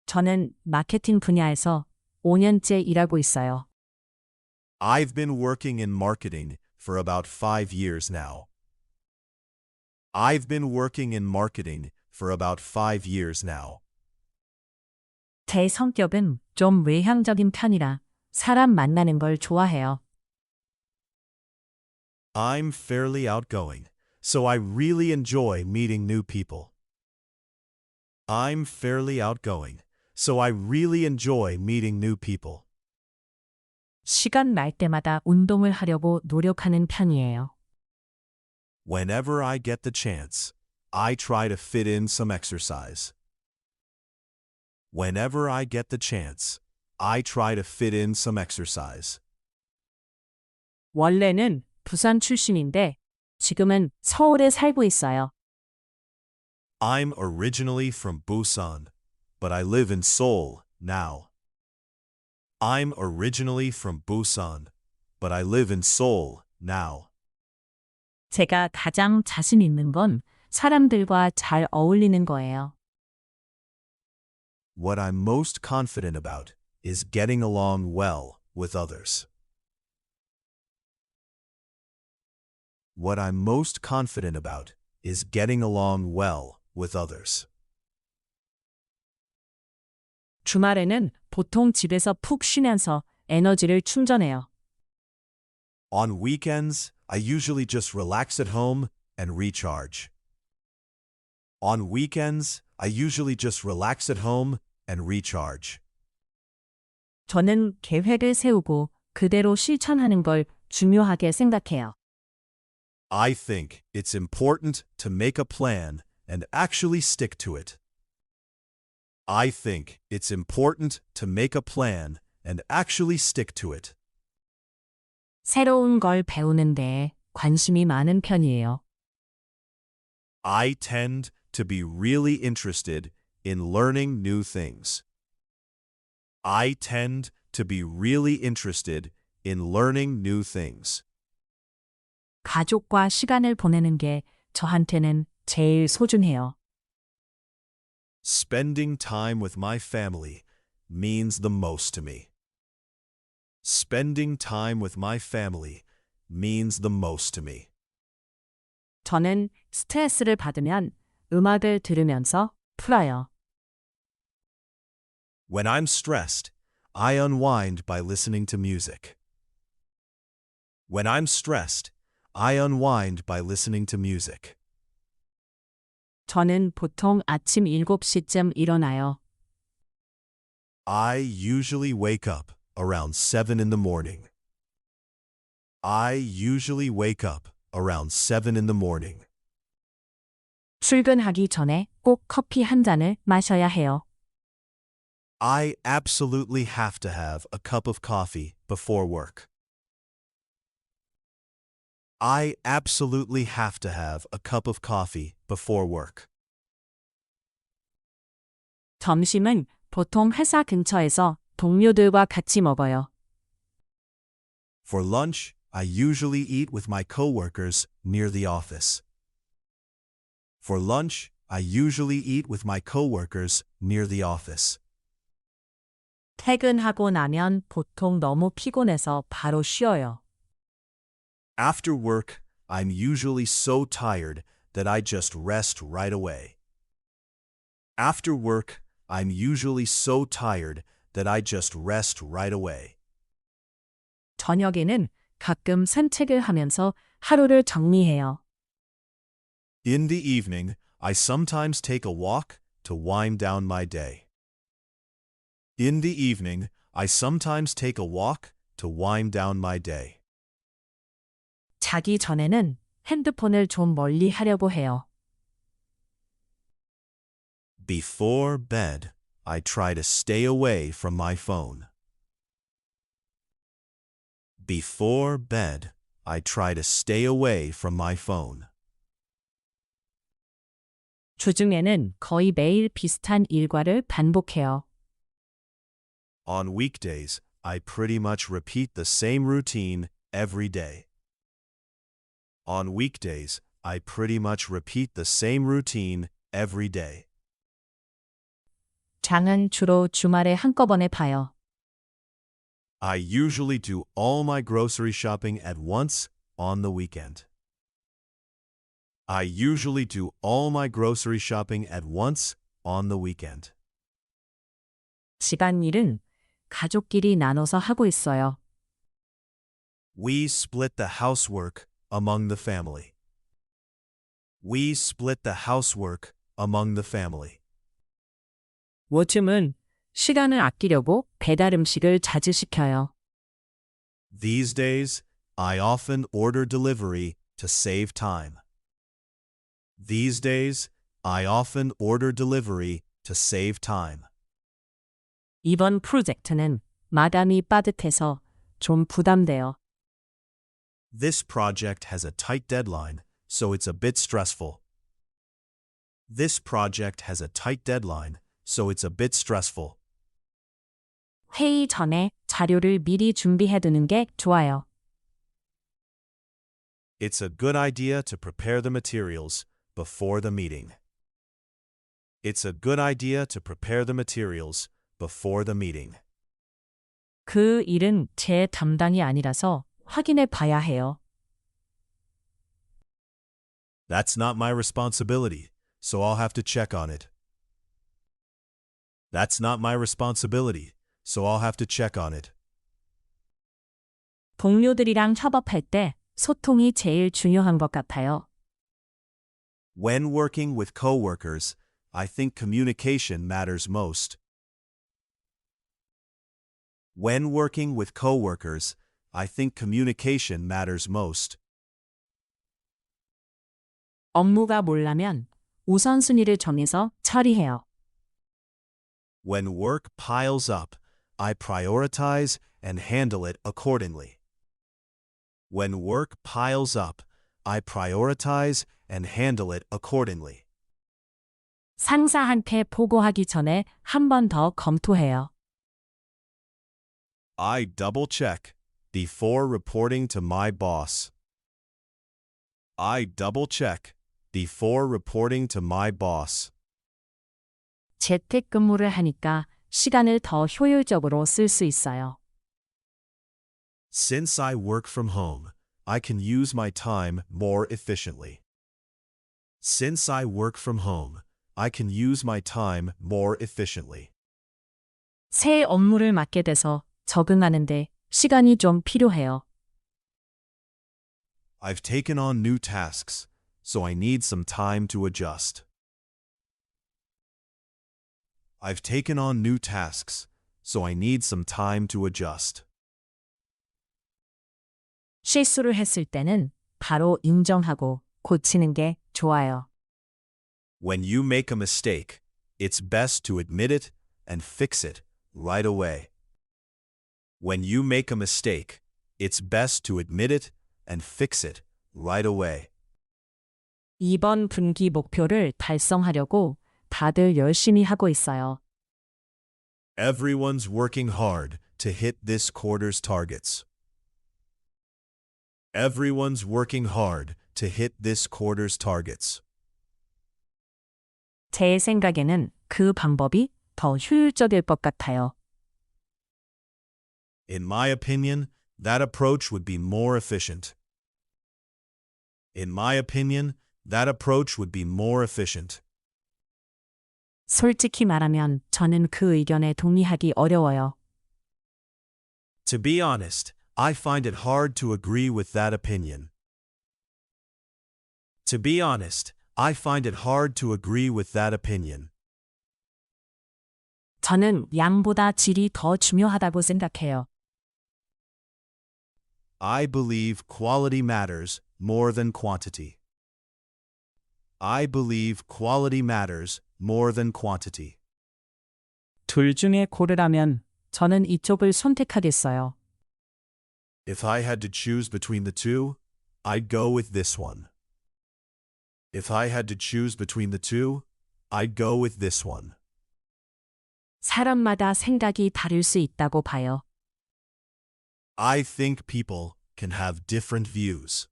저는 마케팅 분야에서 5년째 일하고 있어요. I've been working in marketing for about 5 years now. I've been working in marketing for about 5 years now. 제 성격은 좀 외향적인 편이라 사람 만나는 걸 좋아해요. I'm fairly outgoing, so I really enjoy meeting new people. I'm fairly outgoing, so I really enjoy meeting new people. 시간 날 때마다 운동을 하려고 노력하는 편이에요. Whenever I get the chance, I try to fit in some exercise. Whenever I get the chance, I try to fit in some exercise. 원래는 부산 출신인데 지금은 서울에 살고 있어요. I'm originally from Busan, but I live in Seoul now. I'm originally from Busan, but I live in Seoul now. 제가 가장 자신 있는 건 사람들과 잘 어울리는 거예요. What I'm most confident about is getting along well with others. What I'm most confident about is getting along well with others. 주말에는 보통 집에서 푹 쉬면서 에너지를 충전해요. On weekends, I usually just relax at home and recharge. On weekends, I usually just relax at home and recharge. 저는 계획을 세우고 그대로 실천하는 걸 중요하게 생각해요. I think it's important to make a plan and actually stick to it. I think it's important to make a plan and actually stick to it. 새로운 걸 배우는 데에 관심이 많은 편이에요. I tend to be really interested in learning new things. I tend to be really interested in learning new things. 가족과 시간을 보내는 게 저한테는 제일 소중해요. Spending time with my family means the most to me. Spending time with my family means the most to me. 저는 스트레스를 받으면 음악을 들으면서 풀어요. When I'm stressed, I unwind by listening to music. When I'm stressed, I unwind by listening to music. 저는 보통 아침 7시쯤 일어나요. I usually wake up around 7 in the morning. I usually wake up around 7 in the morning. 출근하기 전에 꼭 커피 한 잔을 마셔야 해요. I absolutely have to have a cup of coffee before work. I absolutely have to have a cup of coffee before work. 점심은 보통 회사 근처에서 동료들과 같이 먹어요. For lunch, I usually eat with my coworkers near the office. For lunch, I usually eat with my coworkers near the office. 퇴근하고 나면 보통 너무 피곤해서 바로 쉬어요. After work, I'm usually so tired that I just rest right away. After work, I'm usually so tired that I just rest right away. 저녁에는 가끔 산책을 하면서 하루를 정리해요. In the evening, I sometimes take a walk to wind down my day. In the evening, I sometimes take a walk to wind down my day. 자기 전에는 핸드폰을 좀 멀리 하려고 해요. Before bed, I try to stay away from my phone. Before bed, I try to stay away from my phone. 주중에는 거의 매일 비슷한 일과를 반복해요. On weekdays, I pretty much repeat the same routine every day. On weekdays, I pretty much repeat the same routine every day. 장은 주로 주말에 한꺼번에 봐요. I usually do all my grocery shopping at once on the weekend. I usually do all my grocery shopping at once on the weekend. 집안일은 가족끼리 나눠서 하고 있어요. We split the housework among the family. We split the housework among the family. 요즘은 시간을 아끼려고 배달 음식을 자주 시켜요. These days, I often order delivery to save time. These days, I often order delivery to save time. 이번 프로젝트는 마감이 빠듯해서 좀 부담돼요. This project has a tight deadline, so it's a bit stressful. This project has a tight deadline, so it's a bit stressful. 회의 전에 자료를 미리 준비해두는 게 좋아요. It's a good idea to prepare the materials before the meeting. It's a good idea to prepare the materials before the meeting. 그 일은 제 담당이 아니라서 확인해 봐야 해요. That's not my responsibility, so I'll have to check on it. That's not my responsibility, so I'll have to check on it. 동료들이랑 협업할 때 소통이 제일 중요한 것 같아요. When working with coworkers, I think communication matters most. When working with coworkers, I think communication matters most. 업무가 몰라면 우선순위를 정해서 처리해요. When work piles up, I prioritize and handle it accordingly. When work piles up, I prioritize and handle it accordingly. 상사한테 보고하기 전에 한 번 더 검토해요. I double check before reporting to my boss. I double check before reporting to my boss. 재택근무를 하니까 시간을 더 효율적으로 쓸 수 있어요. Since I work from home, I can use my time more efficiently. Since I work from home, I can use my time more efficiently. 새 업무를 맡게 돼서 적응하는데 시간이 좀 필요해요. I've taken on new tasks, so I need some time to adjust. I've taken on new tasks, so I need some time to adjust. 실수를 했을 때는 바로 인정하고 고치는 게 좋아요. When you make a mistake, it's best to admit it and fix it right away. When you make a mistake, it's best to admit it and fix it right away. 이번 분기 목표를 달성하려고 다들 열심히 하고 있어요. Everyone's working hard to hit this quarter's targets. Everyone's working hard to hit this quarter's targets. 제 생각에는 그 방법이 더 효율적일 것 같아요. In my opinion, that approach would be more efficient. In my opinion, that approach would be more efficient. 솔직히 말하면 저는 그 의견에 동의하기 어려워요. To be honest, I find it hard to agree with that opinion. To be honest, I find it hard to agree with that opinion. 저는 양보다 질이 더 중요하다고 생각해요. I believe quality matters more than quantity. I believe quality matters more than quantity. 둘 중에 고르라면 저는 이쪽을 선택하겠어요. If I had to choose between the two, I'd go with this one. If I had to choose between the two, I'd go with this one. 사람마다 생각이 다를 수 있다고 봐요. I think people can have different views.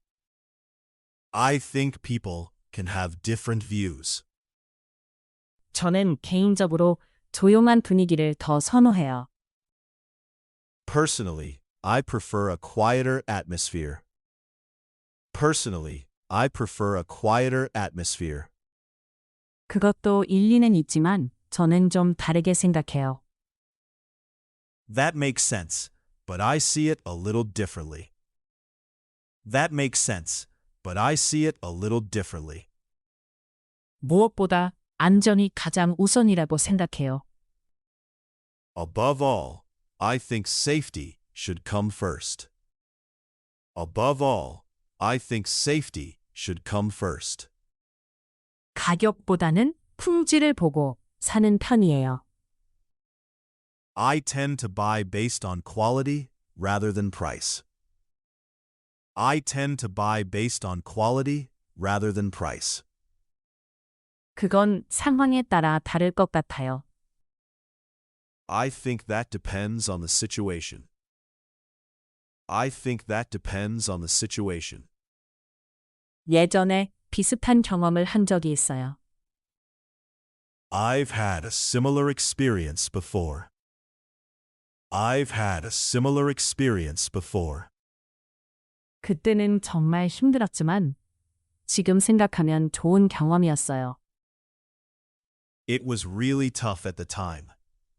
I think people can have different views. 저는 개인적으로 조용한 분위기를 더 선호해요. Personally, I prefer a quieter atmosphere. Personally, I prefer a quieter atmosphere. 그것도 일리는 있지만 저는 좀 다르게 생각해요. That makes sense, but I see it a little differently. That makes sense, but I see it a little differently. 무엇보다 안전이 가장 우선이라고 생각해요. Above all, I think safety should come first. Above all, I think safety should come first. 가격보다는 품질을 보고 사는 편이에요. I tend to buy based on quality rather than price. I tend to buy based on quality rather than price. 그건 상황에 따라 다를 것 같아요. I think that depends on the situation. I think that depends on the situation. 예전에 비슷한 경험을 한 적이 있어요. I've had a similar experience before. I've had a similar experience before. 그때는 정말 힘들었지만 지금 생각하면 좋은 경험이었어요. It was really tough at the time,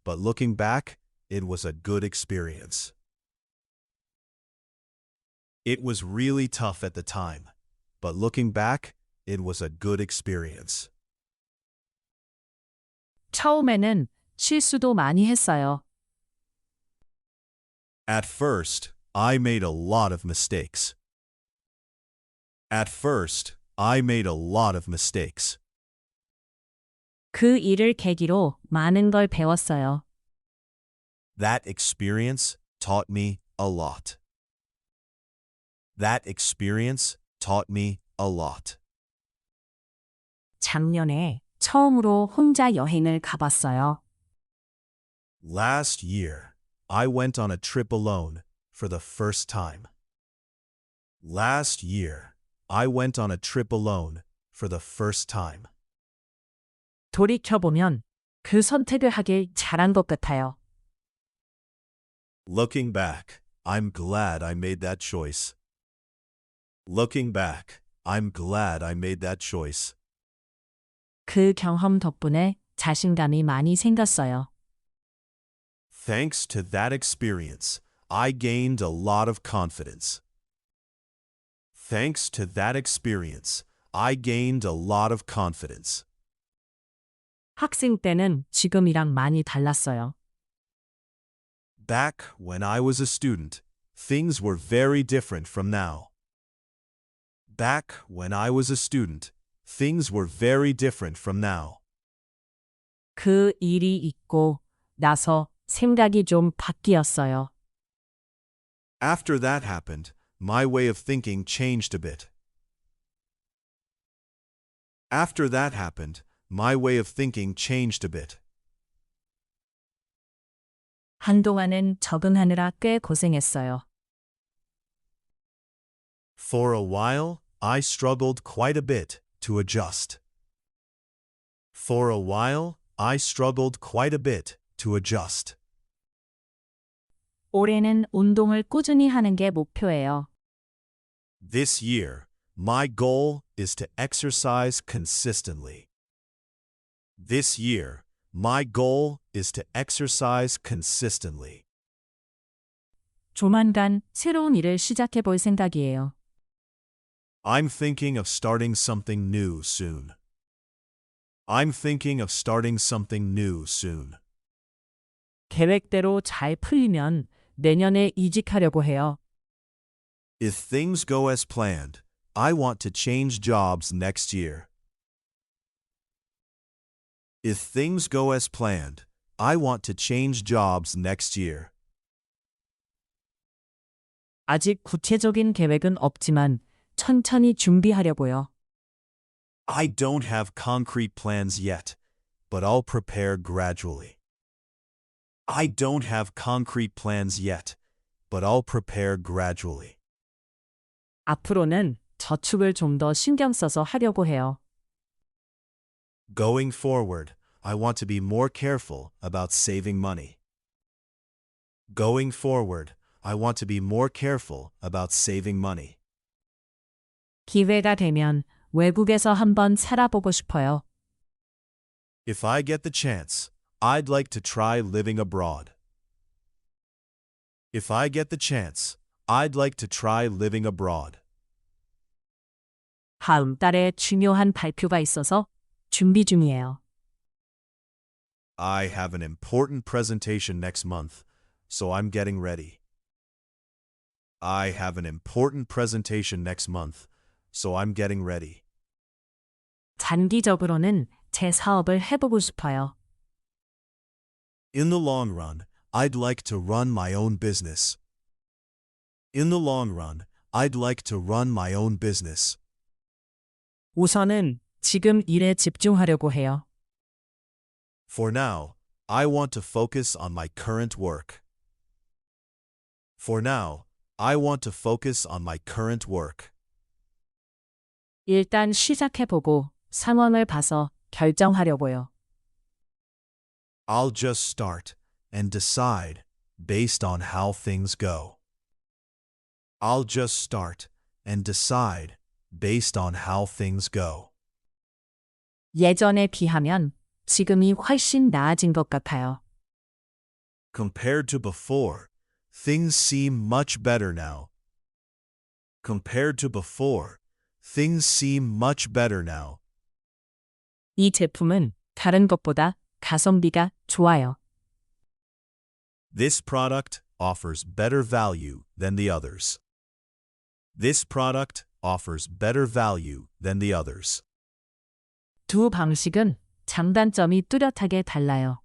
but looking back, it was a good experience. It was really tough at the time, but looking back, it was a good experience. 처음에는 실수도 많이 했어요. At first, I made a lot of mistakes. At first, I made a lot of mistakes. 그 일을 계기로 많은 걸 배웠어요. That experience taught me a lot. That experience taught me a lot. 작년에 처음으로 혼자 여행을 가봤어요. Last year, I went on a trip alone for the first time. Last year, I went on a trip alone for the first time. 돌이켜보면 그 선택을 하길 잘한 것 같아요. Looking back, I'm glad I made that choice. Looking back, I'm glad I made that choice. 그 경험 덕분에 자신감이 많이 생겼어요. Thanks to that experience, I gained a lot of confidence. Thanks to that experience, I gained a lot of confidence. 학생 때는 지금이랑 많이 달랐어요. Back when I was a student, things were very different from now. Back when I was a student, things were very different from now. 그 일이 있고 나서 생각이 좀 바뀌었어요. After that happened, my way of thinking changed a bit. After that happened, my way of thinking changed a bit. 한동안은 적응하느라 꽤 고생했어요. For a while, I struggled quite a bit to adjust. For a while, I struggled quite a bit to adjust. 올해는 운동을 꾸준히 하는 게 목표예요. This year, my goal is to exercise consistently. This year, my goal is to exercise consistently. 조만간 새로운 일을 시작해 볼 생각이에요. I'm thinking of starting something new soon. I'm thinking of starting something new soon. 계획대로 잘 풀리면 내년에 이직하려고 해요. If things go as planned, I want to change jobs next year. If things go as planned, I want to change jobs next year. 아직 구체적인 계획은 없지만 천천히 준비하려고요. I don't have concrete plans yet, but I'll prepare gradually. I don't have concrete plans yet, but I'll prepare gradually. 앞으로는 저축을 좀 더 신경 써서 하려고 해요. Going forward, I want to be more careful about saving money. Going forward, I want to be more careful about saving money. 기회가 되면 외국에서 한번 살아보고 싶어요. If I get the chance, I'd like to try living abroad. If I get the chance, I'd like to try living abroad. 다음 달에 중요한 발표가 있어서 준비 중이에요. I have an important presentation next month, so I'm getting ready. I have an important presentation next month, so I'm getting ready. 장기적으로는 제 사업을 해보고 싶어요. In the long run, I'd like to run my own business. In the long run, I'd like to run my own business. 우선은 지금 일에 집중하려고 해요. For now, I want to focus on my current work. For now, I want to focus on my current work. 일단 시작해보고 상황을 봐서 결정하려고요. I'll just start and decide based on how things go. I'll just start and decide based on how things go. 예전에 비하면 지금이 훨씬 나아진 것 같아요. Compared to before, things seem much better now. Compared to before, things seem much better now. 이 제품은 다른 것보다 가성비가 좋아요. This product offers better value than the others. This product offers better value than the others. 두 방식은 장단점이 뚜렷하게 달라요.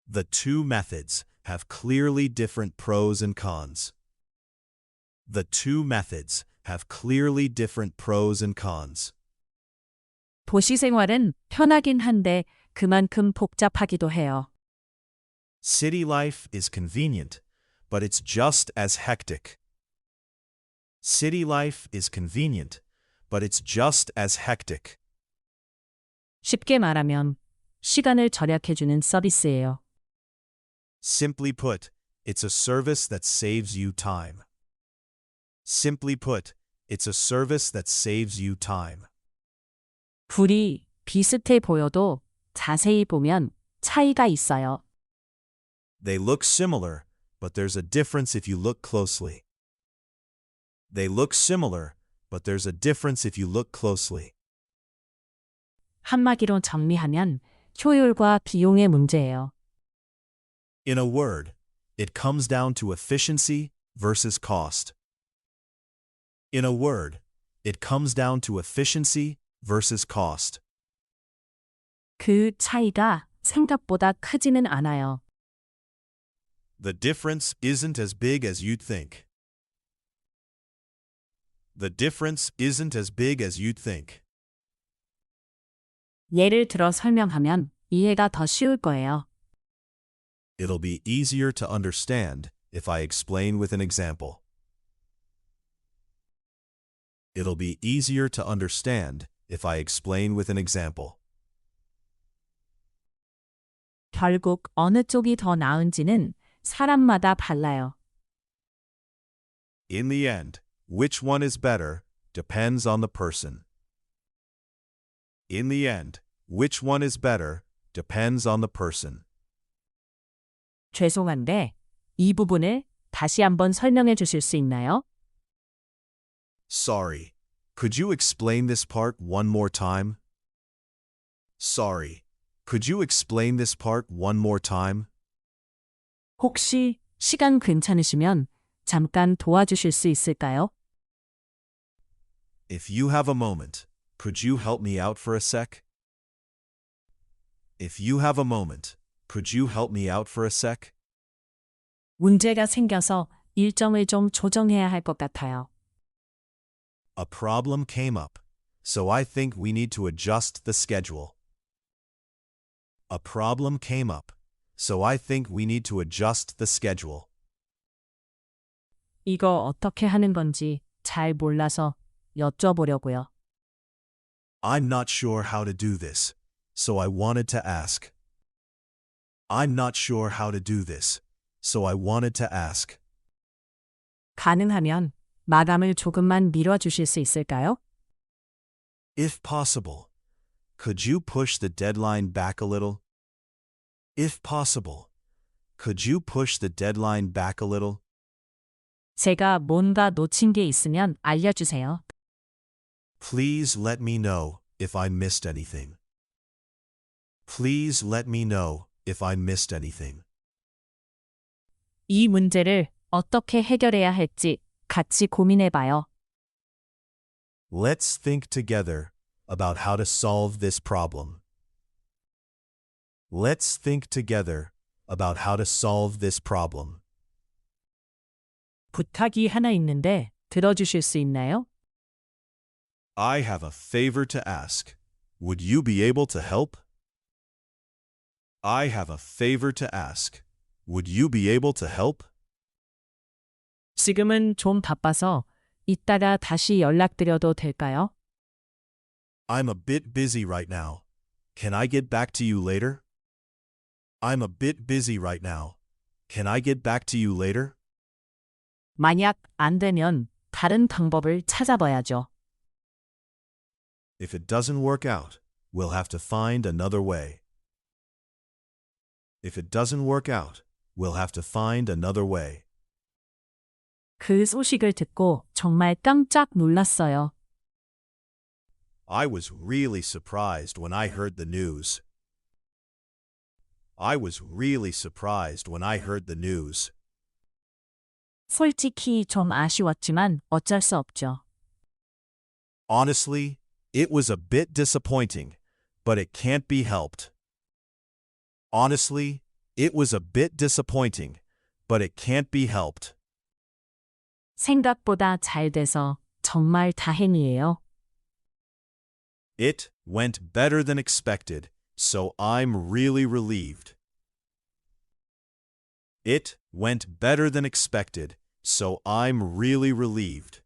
The two methods have clearly different pros and cons. The two methods have clearly different pros and cons. 도시 생활은 편하긴 한데 그만큼 복잡하기도 해요. City life is convenient, but it's just as hectic. City life is convenient, but it's just as hectic. 쉽게 말하면 시간을 절약해주는 서비스예요. Simply put, it's a service that saves you time. Simply put, it's a service that saves you time. 둘이 비슷해 보여도 자세히 보면 차이가 있어요. They look similar, but there's a difference if you look closely. They look similar, but there's a difference if you look closely. 한마디로 정리하면 효율과 비용의 문제예요. In a word, it comes down to efficiency versus cost. In a word, it comes down to efficiency versus cost. 그 차이가 생각보다 크지는 않아요. The difference isn't as big as you'd think. The difference isn't as big as you'd think. 예를 들어 설명하면 이해가 더 쉬울 거예요. It'll be easier to understand if I explain with an example. It'll be easier to understand if I explain with an example. 결국 어느 쪽이 더 나은지는 사람마다 달라요. In the end, which one is better depends on the person. In the end, which one is better depends on the person. 죄송한데 이 부분을 다시 한번 설명해 주실 수 있나요? Sorry. Could you explain this part one more time? Sorry. Could you explain this part one more time? 혹시 시간 괜찮으시면 잠깐 도와주실 수 있을까요? If you have a moment, could you help me out for a sec? If you have a moment, could you help me out for a sec? 문제가 생겨서 일정을 좀 조정해야 할 것 같아요. A problem came up, so I think we need to adjust the schedule. A problem came up, so I think we need to adjust the schedule. 이거 어떻게 하는 건지 잘 몰라서 여쭤보려고요. I'm not sure how to do this, so I wanted to ask. I'm not sure how to do this, so I wanted to ask. 가능하면 마감을 조금만 미뤄주실 수 있을까요? If possible, could you push the deadline back a little? If possible, could you push the deadline back a little? 제가 뭔가 놓친 게 있으면 알려주세요. Please let me know if I missed anything. Please let me know if I missed anything. 이 문제를 어떻게 해결해야 할지 같이 고민해봐요. Let's think together about how to solve this problem. Let's think together about how to solve this problem. 부탁이 하나 있는데 들어주실 수 있나요? I have a favor to ask. Would you be able to help? I have a favor to ask. Would you be able to help? 지금은 좀 바빠서 이따가 다시 연락드려도 될까요? I'm a bit busy right now. Can I get back to you later? I'm a bit busy right now. Can I get back to you later? 만약 안 되면 다른 방법을 찾아봐야죠. If it doesn't work out, we'll have to find another way. If it doesn't work out, we'll have to find another way. 그 소식을 듣고 정말 깜짝 놀랐어요. I was really surprised when I heard the news. I was really surprised when I heard the news. 솔직히 좀 아쉬웠지만 어쩔 수 없죠. Honestly, it was a bit disappointing, but it can't be helped. Honestly, it was a bit disappointing, but it can't be helped. 생각보다 잘 돼서 정말 다행이에요. It went better than expected, so I'm really relieved. It went better than expected, so I'm really relieved.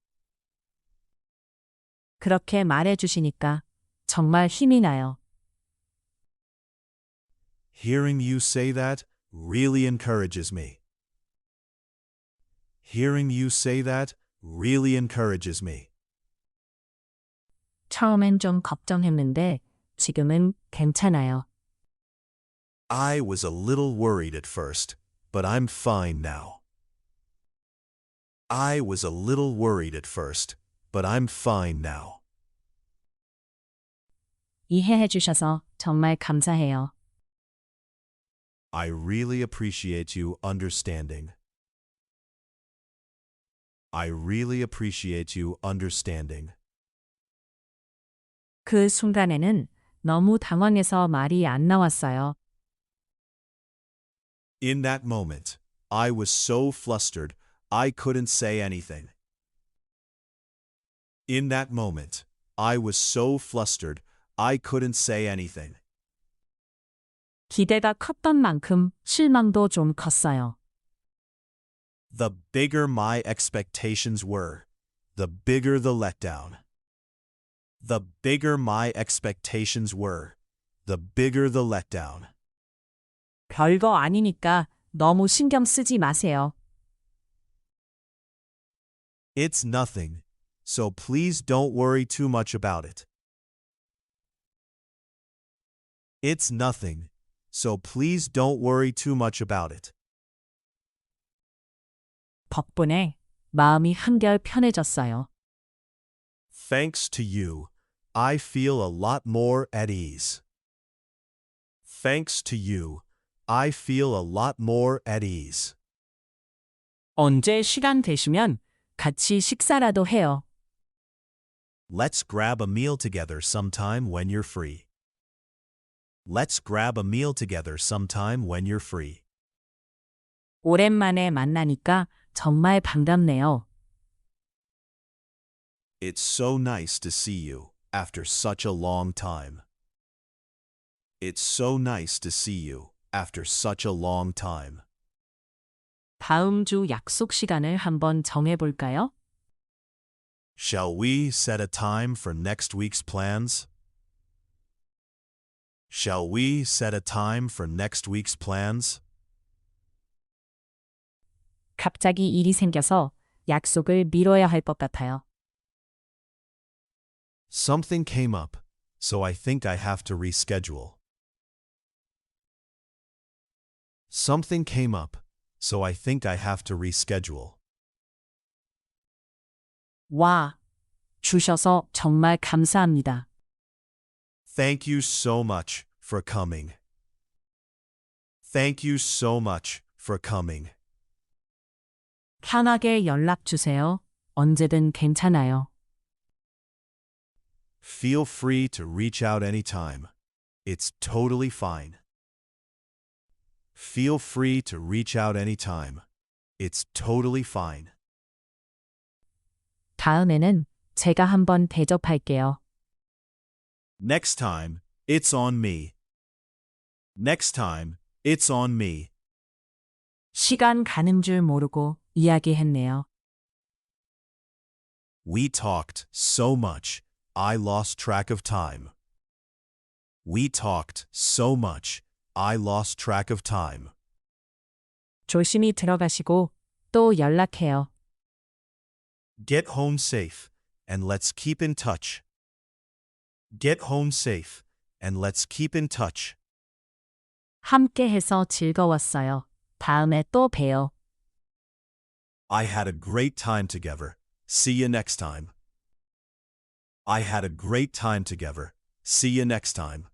그렇게 말해주시니까 정말 힘이 나요. Hearing you say that really encourages me. Hearing you say that really encourages me. 처음엔 좀 걱정했는데 지금은 괜찮아요. I was a little worried at first, but I'm fine now. I was a little worried at first, but I'm fine now. 이해해 주셔서 정말 감사해요. I really appreciate you understanding. I really appreciate you understanding. 그 순간에는 너무 당황해서 말이 안 나왔어요. In that moment, I was so flustered, I couldn't say anything. In that moment, I was so flustered, I couldn't say anything. 기대가 컸던 만큼 실망도 좀 컸어요. The bigger my expectations were, the bigger the letdown. The bigger my expectations were, the bigger the letdown. 별거 아니니까 너무 신경 쓰지 마세요. It's nothing, so please don't worry too much about it. It's nothing, so please don't worry too much about it. 덕분에 마음이 한결 편해졌어요. Thanks to you, I feel a lot more at ease. Thanks to you, I feel a lot more at ease. 언제 시간 되시면 같이 식사라도 해요. Let's grab a meal together sometime when you're free. Let's grab a meal together sometime when you're free. 오랜만에 만나니까 정말 반갑네요. It's so nice to see you after such a long time. It's so nice to see you after such a long time. 다음 주 약속 시간을 한번 정해볼까요? Shall we set a time for next week's plans? Shall we set a time for next week's plans? 갑자기 일이 생겨서 약속을 미뤄야 할 것 같아요. Something came up, so I think I have to reschedule. Something came up, so I think I have to reschedule. 와, 주셔서 정말 감사합니다. Thank you so much for coming. Thank you so much for coming. 편하게 연락 주세요. 언제든 괜찮아요. Feel free to reach out anytime. It's totally fine. Feel free to reach out anytime. It's totally fine. 다음에는 제가 한번 대접할게요. Next time, it's on me. Next time, it's on me. 시간 가는 줄 모르고 이야기했네요. We talked so much, I lost track of time. We talked so much, I lost track of time. 조심히 들어가시고 또 연락해요. Get home safe, and let's keep in touch. Get home safe, and let's keep in touch. 함께해서 즐거웠어요. 다음에 또 봬요. I had a great time together. See you next time. I had a great time together. See you next time.